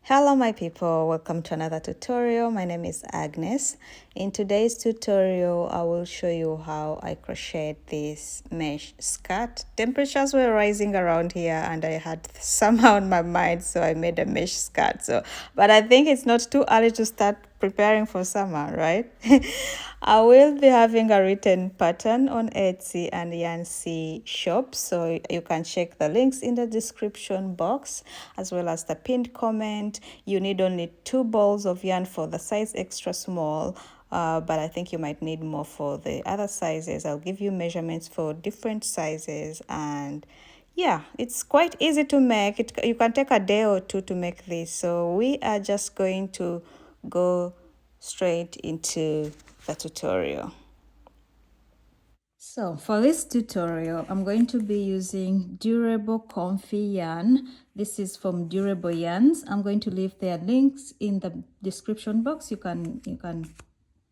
Hello my people, welcome to another tutorial. My name is Agnes. In today's tutorial I will show you how I crochet this mesh skirt. Temperatures were rising around here and I had somehow in my mind, so I made a mesh skirt. But I think it's not too early to start preparing for summer, right? I will be having a written pattern on Etsy and Yancy shop, so you can check the links in the description box as well as the pinned comment. You need only 2 balls of yarn for the size extra small, but I think you might need more for the other sizes. I'll give you measurements for different sizes, and yeah, it's quite easy to make. You can take a day or two to make this. So we are just going to go straight into the tutorial. So for this tutorial, I'm going to be using durable comfy yarn. This is from Durable Yarns. I'm going to leave their links in the description box. You can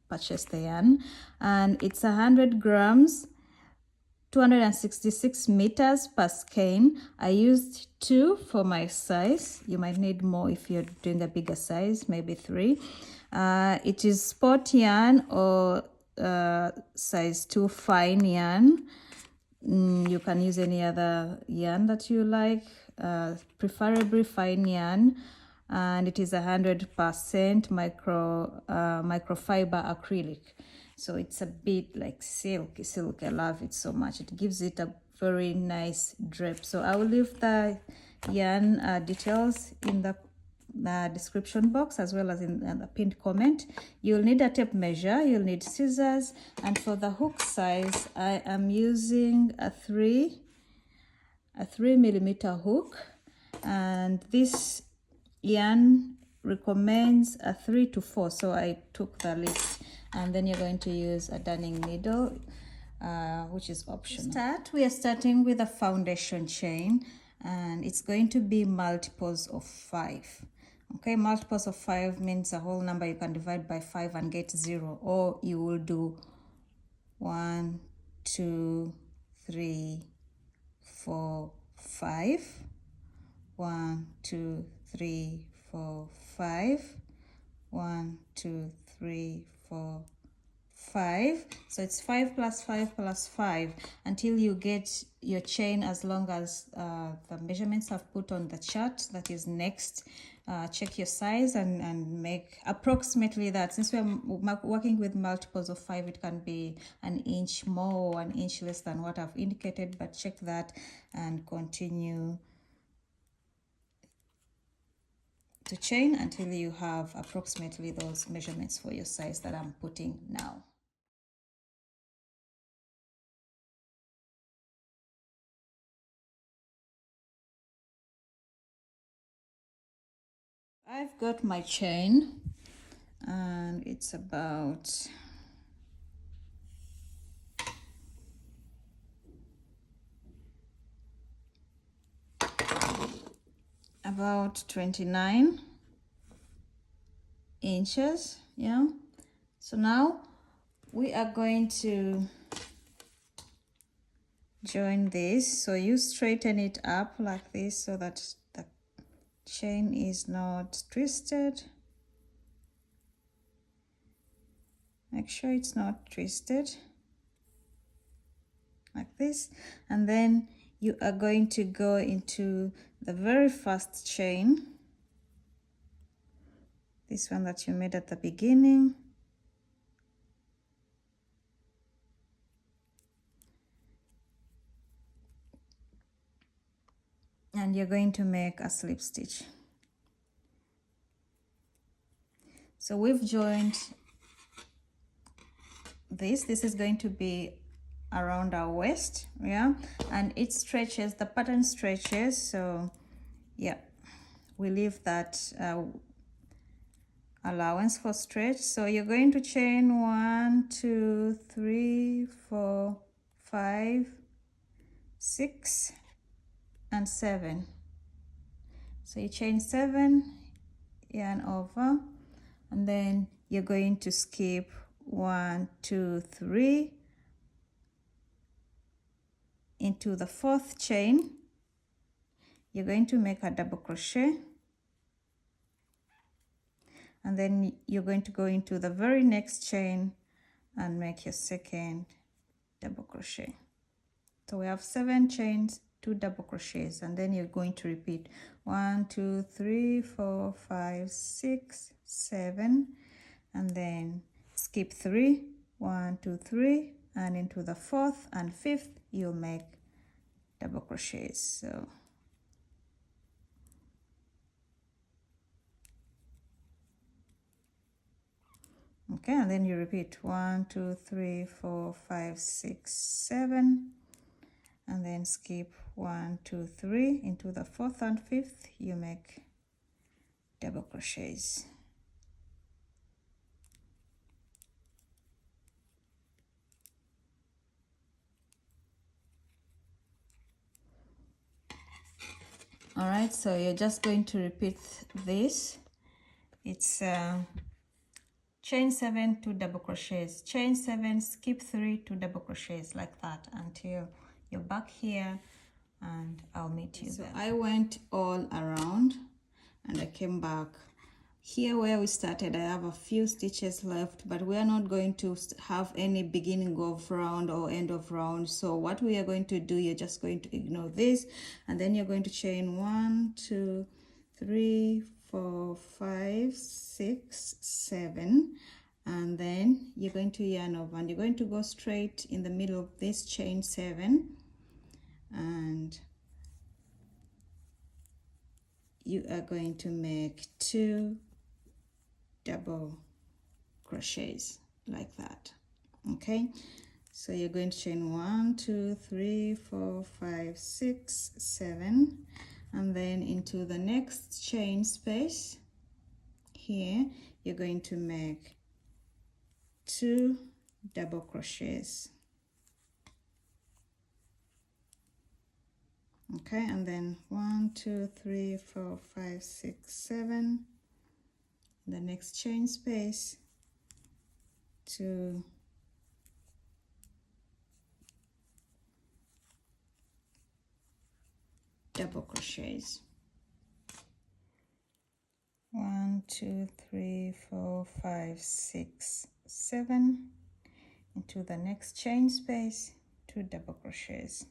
purchase the yarn, and it's 100 grams, 266 meters per skein. I used 2 for my size. You might need more if you're doing a bigger size, maybe 3. It is sport yarn or size 2 fine yarn. You can use any other yarn that you like, preferably fine yarn, and it is 100% microfiber acrylic. So it's a bit like silk. I love it so much. It gives it a very nice drape. So I will leave the yarn details in the description box as well as in the pinned comment. You'll need a tape measure, you'll need scissors, and for the hook size I am using a 3mm hook, and this yarn recommends a 3 to 4, so I took the least. And then you're going to use a darning needle, which is optional. We are starting with a foundation chain, and it's going to be multiples of 5. Okay, multiples of 5 means a whole number you can divide by 5 and get 0, or you will do 1, 2, 3, 4, 5. 1, 2, 3, 4, 5. 1, 2, 3, 4, 5. So it's 5 plus 5 plus 5 until you get your chain as long as the measurements I've put on the chart that is next. Check your size and make approximately that. Since we're working with multiples of 5, it can be an inch more or an inch less than what I've indicated, but check that and continue to chain until you have approximately those measurements for your size that I'm putting now. I've got my chain, and it's about about 29 inches. Yeah, so now we are going to join this. So you straighten it up like this so that the chain is not twisted. Make sure it's not twisted like this, and then you are going to go into the very first chain, this one that you made at the beginning, and you're going to make a slip stitch. So we've joined this is going to be around our waist, yeah, and it stretches, the pattern stretches, so yeah, we leave that allowance for stretch. So you're going to chain 1, 2, 3, 4, 5, 6, and 7. So you chain 7, yarn over, and then you're going to skip 1, 2, 3 into the 4th chain. You're going to make a double crochet, and then you're going to go into the very next chain and make your second double crochet. So we have 7 chains, 2 double crochets, and then you're going to repeat 1 2 3 4 5 6 7, and then skip 3, 1 2 3, and into the 4th and 5th you'll make double crochets. So okay, and then you repeat 1 2 3 4 5 6 7, and then skip 1 2 3, into the 4th and 5th you make double crochets. All right, so you're just going to repeat this. It's chain 7, 2 double crochets, chain 7, skip 3, 2 double crochets, like that until you're back here, and I'll meet you there. So I went all around and I came back here where we started. I have a few stitches left, but we are not going to have any beginning of round or end of round. So what we are going to do, you're just going to ignore this, and then you're going to chain 1 2 3 4 5 6 7, and then you're going to yarn over, and you're going to go straight in the middle of this chain 7, and you are going to make 2 double crochets like that. Okay, so you're going to chain 1 2 3 4 5 6 7, and then into the next chain space here you're going to make 2 double crochets. Okay, and then 1 2 3 4 5 6 7, the next chain space, 2 double crochets. 1 2 3 4 5 6 7, into the next chain space, 2 double crochets.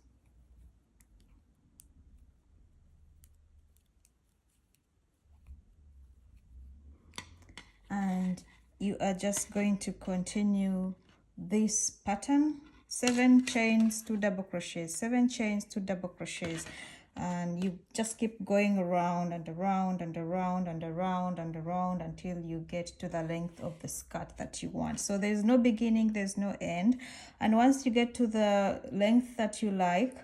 And you are just going to continue this pattern, 7 chains, 2 double crochets, 7 chains, 2 double crochets, and you just keep going around and around and around and around and around until you get to the length of the skirt that you want. So there's no beginning, there's no end, and once you get to the length that you like,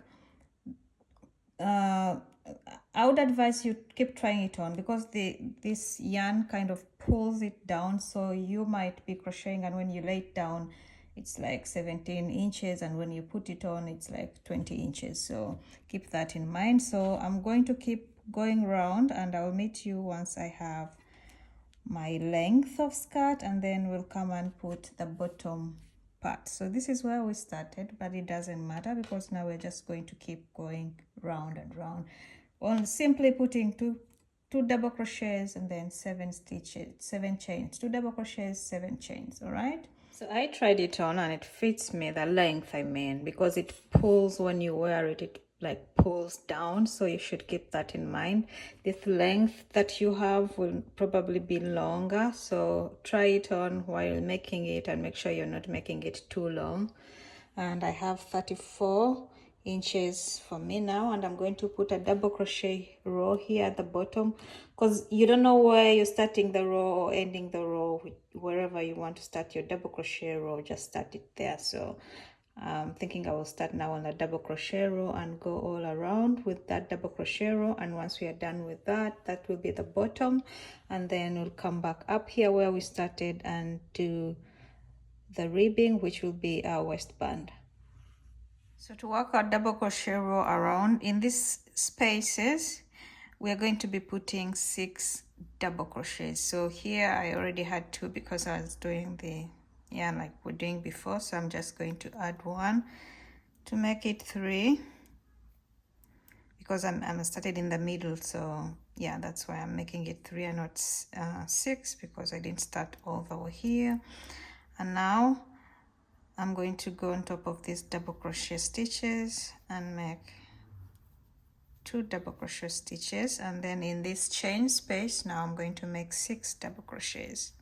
I would advise you keep trying it on, because this yarn kind of pulls it down, so you might be crocheting and when you lay it down it's like 17 inches, and when you put it on it's like 20 inches. So keep that in mind. So I'm going to keep going around, and I'll meet you once I have my length of skirt, and then we'll come and put the bottom part. So this is where we started, but it doesn't matter because now we're just going to keep going round and round, on simply putting two double crochets and then 7 stitches, 7 chains, 2 double crochets, 7 chains. All right, so I tried it on and it fits me, the length I mean, because it pulls when you wear it, it like pulls down, so you should keep that in mind. This length that you have will probably be longer, so try it on while making it and make sure you're not making it too long. And I have 34 inches for me now, and I'm going to put a double crochet row here at the bottom, because you don't know where you're starting the row or ending the row. Wherever you want to start your double crochet row, just start it there. So I'm thinking I will start now on a double crochet row and go all around with that double crochet row, and once we are done with that, that will be the bottom, and then we'll come back up here where we started and do the ribbing, which will be our waistband. So to work our double crochet row around, in these spaces we are going to be putting 6 double crochets. So here I already had 2 because I was doing the yarn like we're doing before, so I'm just going to add 1 to make it 3, because I'm started in the middle, so yeah, that's why I'm making it 3 and not 6, because I didn't start over here. And now I'm going to go on top of these double crochet stitches and make 2 double crochet stitches, and then in this chain space now I'm going to make 6 double crochets.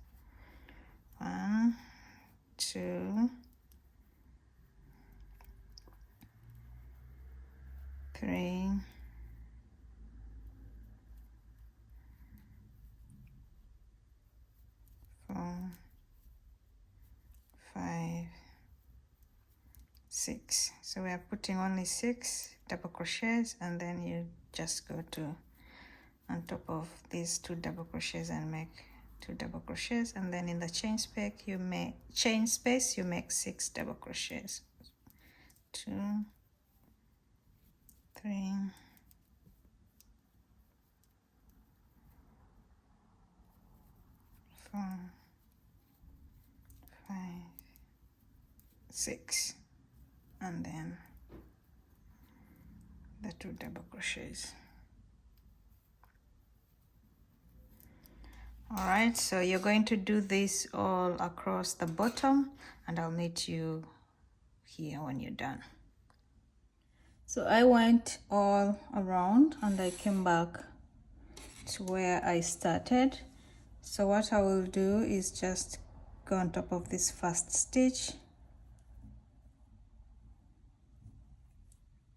1, 2, 3, 4, 5, 6. So we are putting only 6 double crochets, and then you just go to on top of these 2 double crochets and make 2 double crochets, and then in the chain space you make 6 double crochets. 2, 3, 4, 5, 6, and then the 2 double crochets. All right, so you're going to do this all across the bottom, and I'll meet you here when you're done. So I went all around and I came back to where I started. So what I will do is just go on top of this first stitch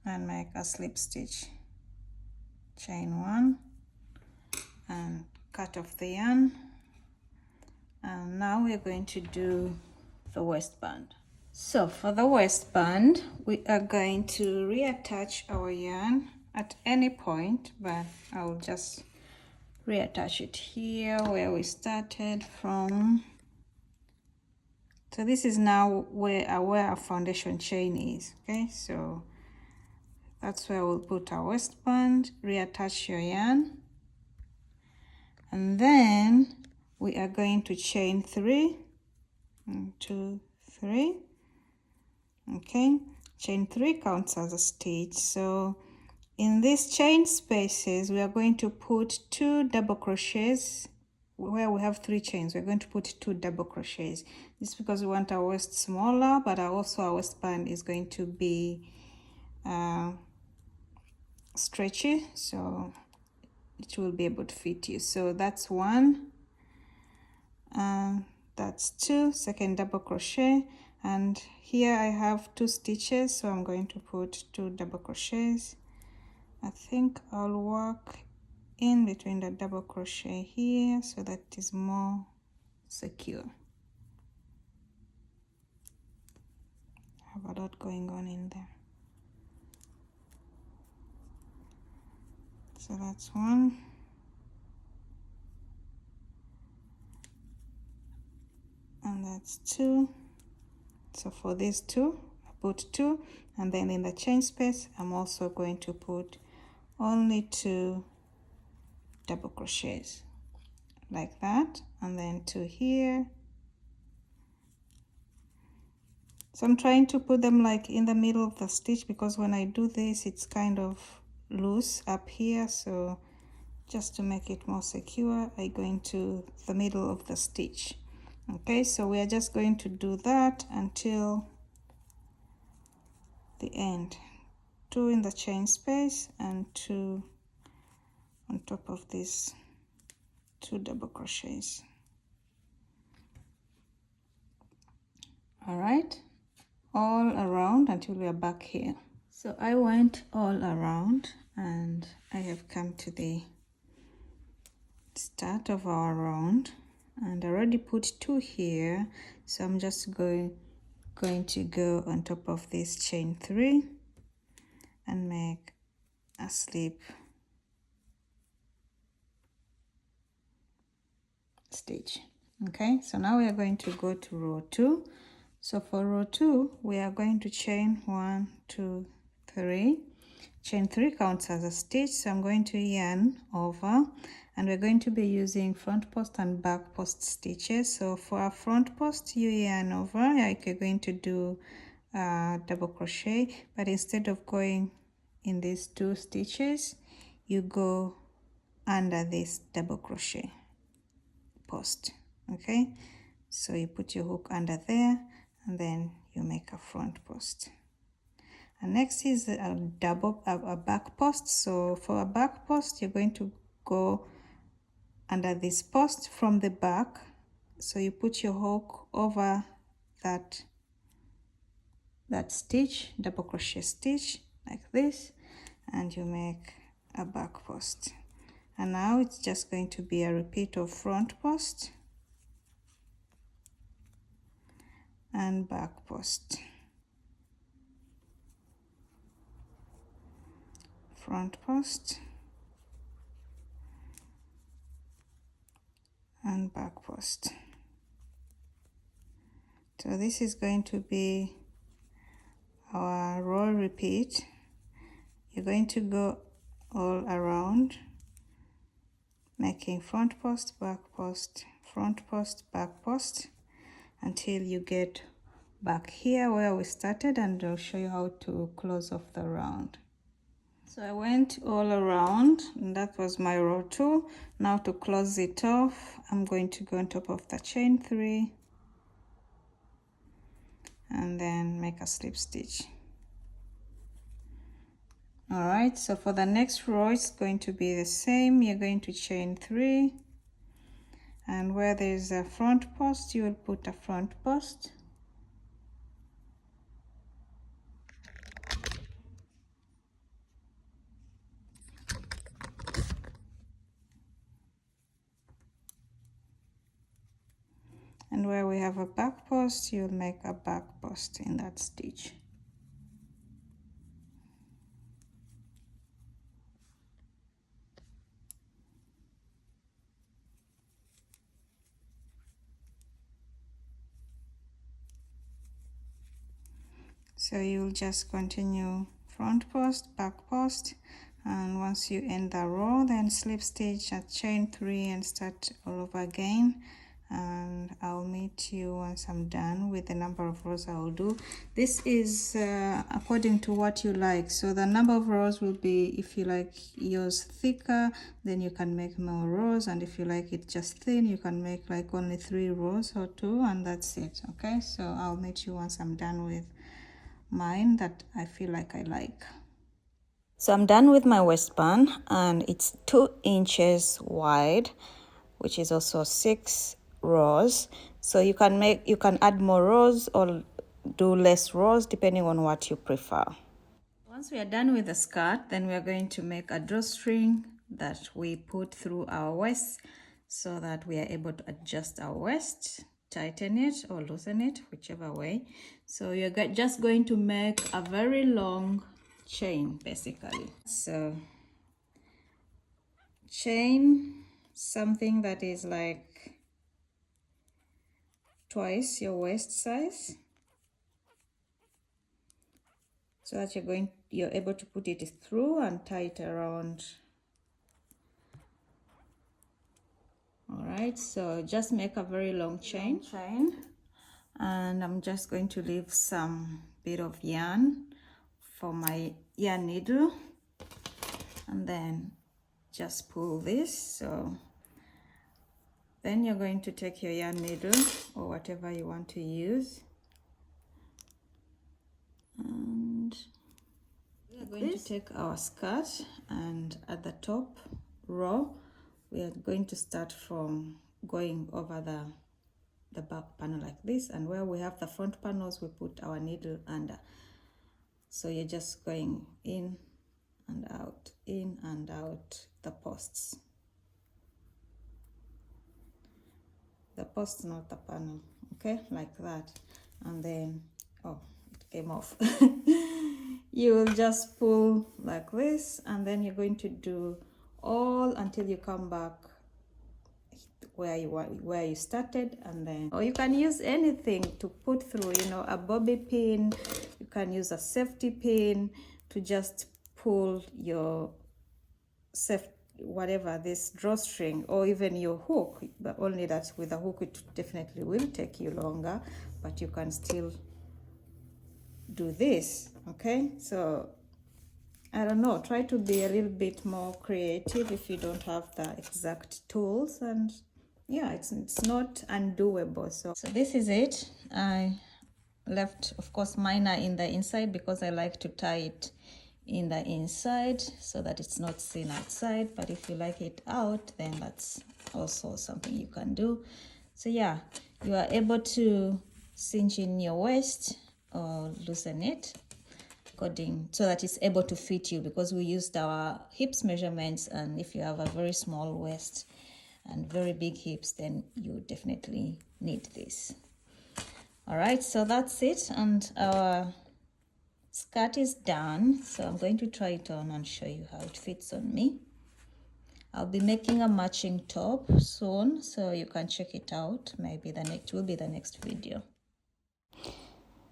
and make a slip stitch, chain 1, and cut off the yarn. And now we're going to do the waistband. So for the waistband, we are going to reattach our yarn at any point, but I'll just reattach it here where we started from. So this is now where our foundation chain is. Okay, so that's where we'll put our waistband. Reattach your yarn, and then we are going to chain 3, 1, 2, 3. Okay, chain 3 counts as a stitch. So in these chain spaces we are going to put 2 double crochets. Where we have 3 chains, we're going to put 2 double crochets. This is because we want our waist smaller, but also our waistband is going to be stretchy, so it will be able to fit you. So that's 1, that's 2, second double crochet, and here I have 2 stitches, so I'm going to put 2 double crochets. I think I'll work in between the double crochet here so that it is more secure. I have a lot going on in there. So that's 1. And that's 2. So for these 2, I put 2, and then in the chain space I'm also going to put only 2 double crochets like that, and then 2 here. So I'm trying to put them like in the middle of the stitch, because when I do this it's kind of loose up here, so just to make it more secure I go into the middle of the stitch. Okay, so we are just going to do that until the end. 2 in the chain space and 2 on top of these 2 double crochets. All right, all around until we are back here. So I went all around and I have come to the start of our round, and I already put 2 here, so I'm just going to go on top of this chain 3 and make a slip stitch. Okay, so now we are going to go to row 2. So for row 2 we are going to chain 1, 2, 3. Chain 3 counts as a stitch, so I'm going to yarn over, and we're going to be using front post and back post stitches. So for our front post you yarn over, like you're going to do double crochet, but instead of going in these 2 stitches you go under this double crochet post. Okay, so you put your hook under there and then you make a front post. And next is a back post. So for a back post, you're going to go under this post from the back. So you put your hook over that stitch, double crochet stitch like this, and you make a back post. And now it's just going to be a repeat of front post and back post, front post and back post. So this is going to be our row repeat. You're going to go all around, making front post, back post, front post, back post, until you get back here where we started, and I'll show you how to close off the round. So I went all around, and that was my row 2. Now to close it off, I'm going to go on top of the chain 3 and then make a slip stitch. All right, so for the next row it's going to be the same. You're going to chain 3, and where there's a front post you will put a front post. And where we have a back post, you'll make a back post in that stitch. So you'll just continue front post, back post, and once you end the row, then slip stitch at chain 3 and start all over again. And I'll meet you once I'm done with the number of rows I will do. This is according to what you like. So the number of rows will be, if you like yours thicker, then you can make more rows, and if you like it just thin, you can make like only 3 rows or 2, and that's it. Okay, so I'll meet you once I'm done with mine that I feel like I like. So I'm done with my waistband, and it's 2 inches wide, which is also 6 rows. So you can add more rows or do less rows depending on what you prefer. Once we are done with the skirt, then we are going to make a drawstring that we put through our waist so that we are able to adjust our waist, tighten it or loosen it, whichever way. So you're just going to make a very long chain basically. So chain something that is like twice your waist size, so that you're able to put it through and tie it around. All right, so just make a very long chain, and I'm just going to leave some bit of yarn for my yarn needle, and then just pull this. So then you're going to take your yarn needle or whatever you want to use, and we're going to take our skirt, and at the top row we are going to start from going over the back panel like this, and where we have the front panels we put our needle under. So you're just going in and out the posts. The post, not the panel. Okay, like that. And then, oh, it came off. You will just pull like this, and then you're going to do all until you come back where you started, and then, or you can use anything to put through, you know, a bobby pin. You can use a safety pin to just pull your whatever, this drawstring, or even your hook, but only that with a hook it definitely will take you longer, but you can still do this. Okay, so I don't know, try to be a little bit more creative if you don't have the exact tools, and yeah, it's not undoable. So this is it. I left, of course, mine are in the inside because I like to tie it in the inside so that it's not seen outside, but if you like it out, then that's also something you can do. So yeah, you are able to cinch in your waist or loosen it according so that it's able to fit you, because we used our hips measurements, and if you have a very small waist and very big hips, then you definitely need this. All right, so that's it, and our skirt is done. So I'm going to try it on and show you how it fits on me. I'll be making a matching top soon, so you can check it out. Maybe the next will be the next video.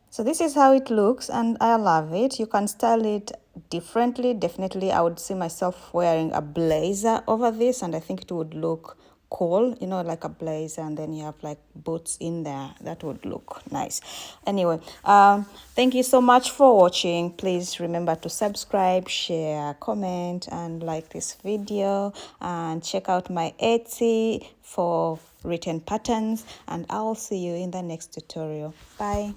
So this is how it looks, and I love it. You can style it differently. Definitely, I would see myself wearing a blazer over this, and I think it would look cool, you know, like a blazer, and then you have like boots in there. That would look nice. Anyway, thank you so much for watching. Please remember to subscribe, share, comment, and like this video, and check out my Etsy for written patterns, and I'll see you in the next tutorial. Bye.